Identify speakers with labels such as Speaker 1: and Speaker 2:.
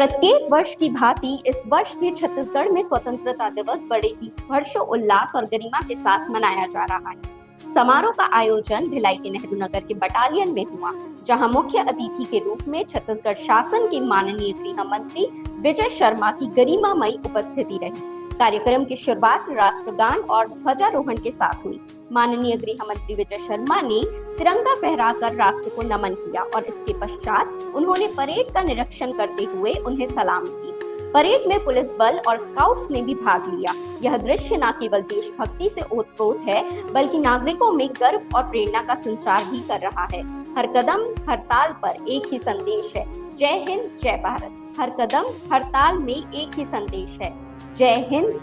Speaker 1: प्रत्येक वर्ष की भांति इस वर्ष भी छत्तीसगढ़ में स्वतंत्रता दिवस बड़े ही हर्षोल्लास और गरिमा के साथ मनाया जा रहा है। समारोह का आयोजन भिलाई के नेहरू नगर के बटालियन में हुआ, जहां मुख्य अतिथि के रूप में छत्तीसगढ़ शासन के माननीय गृह मंत्री विजय शर्मा की गरिमामयी उपस्थिति रही। कार्यक्रम की शुरुआत राष्ट्रगान और ध्वजारोहण के साथ हुई। माननीय गृह मंत्री विजय शर्मा ने तिरंगा फहराकर राष्ट्र को नमन किया और इसके पश्चात उन्होंने परेड का निरीक्षण करते हुए उन्हें सलामी दी। परेड में पुलिस बल और स्काउट्स ने भी भाग लिया। यह दृश्य न केवल देशभक्ति से ओतप्रोत है, बल्कि नागरिकों में गर्व और प्रेरणा का संचार भी कर रहा है। हर कदम हर ताल पर एक ही संदेश है, जय हिंद जय भारत। हर कदम हर ताल में एक ही संदेश है, जय हिंद